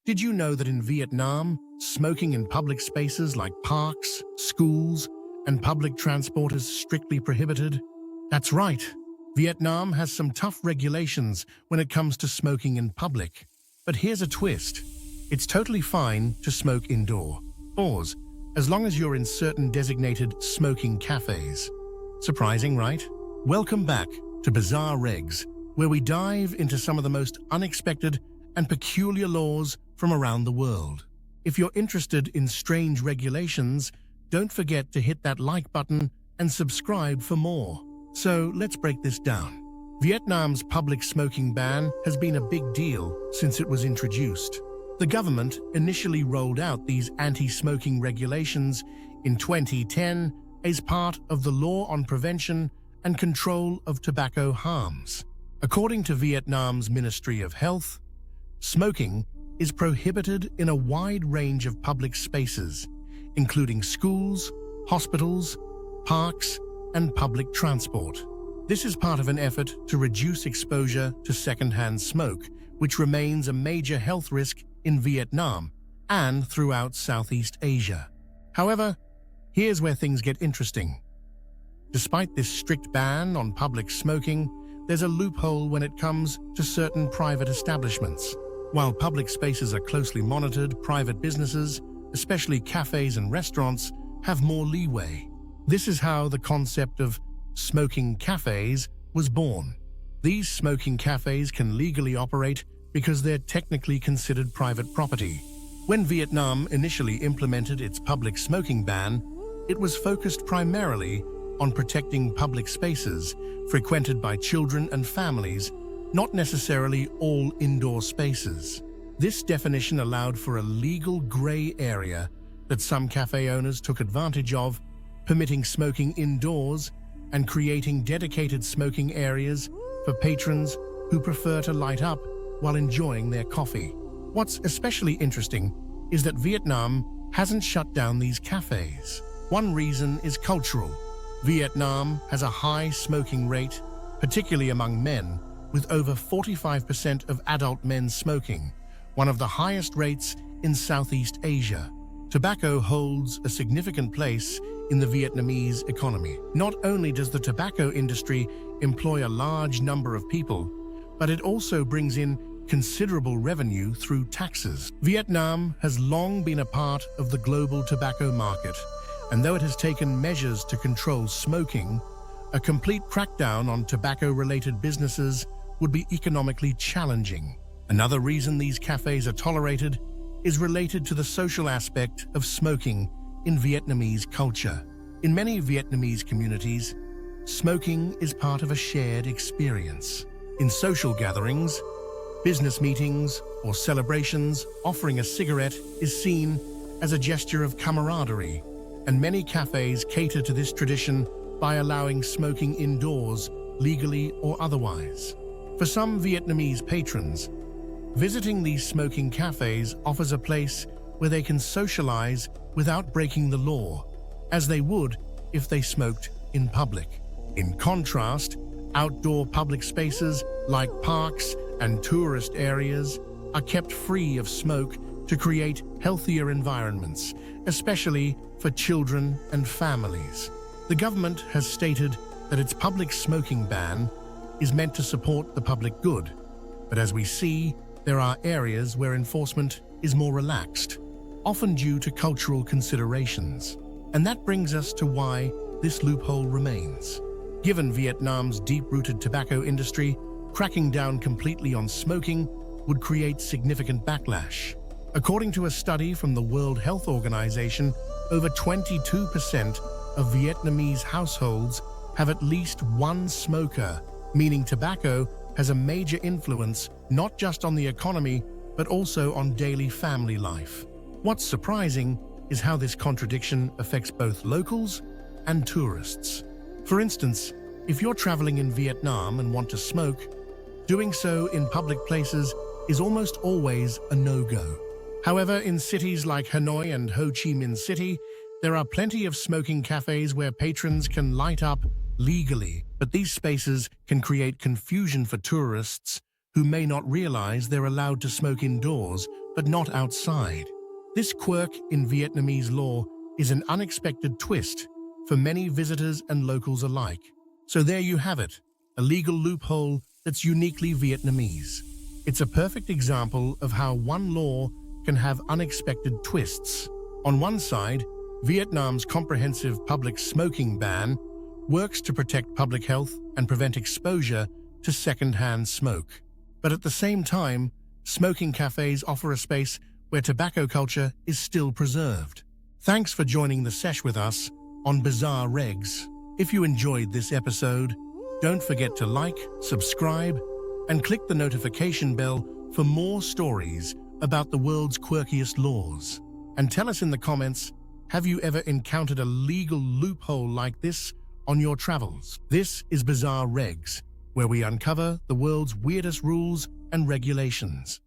Did you know that in Vietnam, smoking in public spaces like parks, schools, and public transport is strictly prohibited? That's right. Vietnam has some tough regulations when it comes to smoking in public. But here's a twist. It's totally fine to smoke indoors, as long as you're in certain designated smoking cafes. Surprising, right? Welcome back to Bizarre Regs, where we dive into some of the most unexpected and peculiar laws from around the world. If you're interested in strange regulations, don't forget to hit that like button and subscribe for more. So let's break this down. Vietnam's public smoking ban has been a big deal since it was introduced. The government initially rolled out these anti-smoking regulations in 2010 as part of the Law on Prevention and Control of Tobacco Harms. According to Vietnam's Ministry of Health, smoking is prohibited in a wide range of public spaces, including schools, hospitals, parks, and public transport. This is part of an effort to reduce exposure to secondhand smoke, which remains a major health risk in Vietnam and throughout Southeast Asia. However, here's where things get interesting. Despite this strict ban on public smoking, there's a loophole when it comes to certain private establishments. While public spaces are closely monitored, private businesses, especially cafes and restaurants, have more leeway. This is how the concept of smoking cafes was born. These smoking cafes can legally operate because they're technically considered private property. When Vietnam initially implemented its public smoking ban, it was focused primarily on protecting public spaces frequented by children and families, not necessarily all indoor spaces. This definition allowed for a legal gray area that some cafe owners took advantage of, permitting smoking indoors and creating dedicated smoking areas for patrons who prefer to light up while enjoying their coffee. What's especially interesting is that Vietnam hasn't shut down these cafes. One reason is cultural. Vietnam has a high smoking rate, particularly among men, with over 45% of adult men smoking, one of the highest rates in Southeast Asia. Tobacco holds a significant place in the Vietnamese economy. Not only does the tobacco industry employ a large number of people, but it also brings in considerable revenue through taxes. Vietnam has long been a part of the global tobacco market, and though it has taken measures to control smoking, a complete crackdown on tobacco-related businesses would be economically challenging. Another reason these cafes are tolerated is related to the social aspect of smoking in Vietnamese culture. In many Vietnamese communities, smoking is part of a shared experience. In social gatherings, business meetings, or celebrations, offering a cigarette is seen as a gesture of camaraderie, and many cafes cater to this tradition by allowing smoking indoors, legally or otherwise. For some Vietnamese patrons, visiting these smoking cafes offers a place where they can socialize without breaking the law, as they would if they smoked in public. In contrast, outdoor public spaces like parks and tourist areas are kept free of smoke to create healthier environments, especially for children and families. The government has stated that its public smoking ban is meant to support the public good, but as we see, there are areas where enforcement is more relaxed, often due to cultural considerations. And that brings us to why this loophole remains. Given Vietnam's deep-rooted tobacco industry, cracking down completely on smoking would create significant backlash. According to a study from the World Health Organization, over 22% of Vietnamese households have at least one smoker, meaning tobacco has a major influence not just on the economy, but also on daily family life. What's surprising is how this contradiction affects both locals and tourists. For instance, if you're traveling in Vietnam and want to smoke, doing so in public places is almost always a no-go. However, in cities like Hanoi and Ho Chi Minh City, there are plenty of smoking cafes where patrons can light up legally, but these spaces can create confusion for tourists who may not realize they're allowed to smoke indoors but not outside. This quirk in Vietnamese law is an unexpected twist for many visitors and locals alike. So there you have it, a legal loophole that's uniquely Vietnamese. It's a perfect example of how one law can have unexpected twists. On one side, Vietnam's comprehensive public smoking ban works to protect public health and prevent exposure to secondhand smoke. But at the same time, smoking cafes offer a space where tobacco culture is still preserved. Thanks for joining the sesh with us on Bizarre Regs. If you enjoyed this episode, don't forget to like, subscribe, and click the notification bell for more stories about the world's quirkiest laws. And tell us in the comments, have you ever encountered a legal loophole like this on your travels? This is Bizarre Regs, where we uncover the world's weirdest rules and regulations.